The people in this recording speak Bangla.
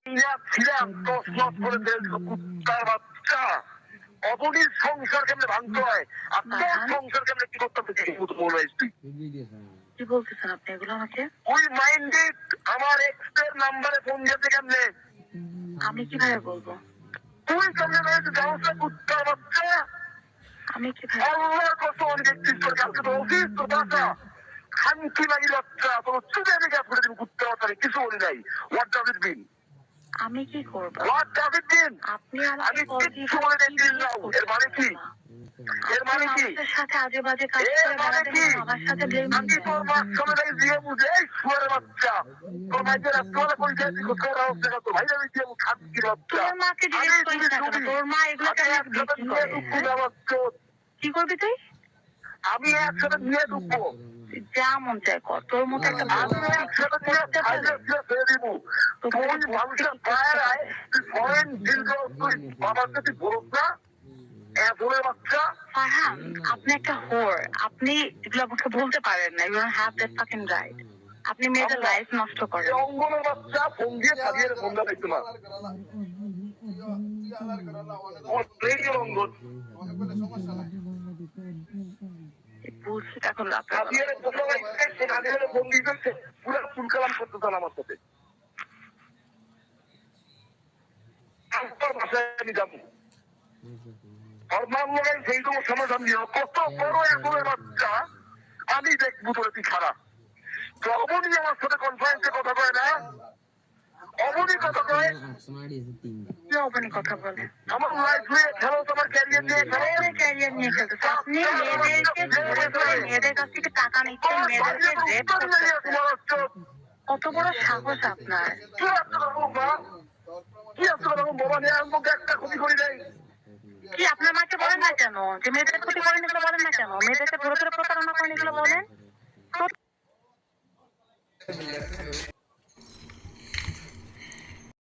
ছিলাম তসনস করে কুত্তার বাচ্চা। অবনীর সংসার কেমনে ভাঙতে হয় আর তোর সংসার কেমনে কি করতে হবে কি বলতেছেন আপনি এগুলো আমাকে? ওই মাইন্ডেড আমার এক্সের নাম্বারে ফোন দিতে কেমনে? আমি কিভাবে বলবো? তুই কেমনে মেয়েছে জানোস না কুত্তার বাচ্চা? আমি কিভাবে? আল্লাহর কসম আমি দেখছিস তোর কালকে তো অফিস তোর বাসা খানকি লাগি বাচ্চা তোর চুপে রেখে করে দিবি কুত্তার বাচ্চা কিছু বলি নাই। হোয়াট ডাজ ইট মিন? আমি কি করবো? হোয়াট ডাজ ইট মিন? আপনি আমি কিচ্ছু বলে দেখছিস না। এর মানে কি? এর মানে কি? সাথে আজে বাজে কাজ করে বেড়াবেন, আমার সাথে ব্লেম আমি তোর মার সঙ্গে দিয়ে বুঝে এই শুয়ারের বাচ্চা তোর ভাইকে রাত্রে পরিচয় দিই কোথাও রাখছ না তো ভাই আমি দিয়ে খাচ্ছির বাচ্চা। তোর মাকে জিজ্ঞেস করিস না কেন? তোর মা এগুলো কি করবি তুই? আমি একসাথে নিয়ে ঢুকবো যা মন চায় কর। তোর মতো একটা আমি একসাথে নিয়ে ফেলে দিব। তুই মানুষের পায়ের আয় তুই ফরেন দীর্ঘ তুই বাবার কাছে বলুক না বাচ্চা। ফারহান, আপনি একটা হোর। আপনি এগুলো আমাকে বলতে পারেন না। You don't have that fucking right. আপনি মেয়েদের লাইফ নষ্ট করেন। অঙ্গনের বাচ্চা ফোন দিয়ে সাজিয়ে ফোনটা দেখতে না অঙ্গন বুঝছি এখন ফোন দিয়েছে পুরো ফুল কালাম করতে চান আমার সাথে বাসায় আমি যাবো সেই সময় সমাধান দিও কত বড় এখনের বাচ্চা আমি দেখবো তোর তুই খারাপ। তো অবনী আমার সাথে কনফারেন্সে কথা কয় না অবনী কথা কয় কি অবনী কথা বলে? আমার লাইফ নিয়ে খেলো তোমার ক্যারিয়ার নিয়ে খেলো ক্যারিয়ার নিয়ে খেলতেছে। আপনি মেয়েদেরকে ধরে ধরে মেয়েদের কাছ থেকে টাকা নিচ্ছেন, মেয়েদেরকে রেপ করতেছেন। কত বড় সাহস আপনার! কি আসলে বাবা নিয়ে আসবো একটা ক্ষতি করি নাই কি আপনার মাকে বলেন না কেন যে মেয়েদের ক্ষতি করেন? এগুলো বলেন না কেন? মেয়েদেরকে ধরে ধরে প্রতারণা করেন এগুলো বলেন।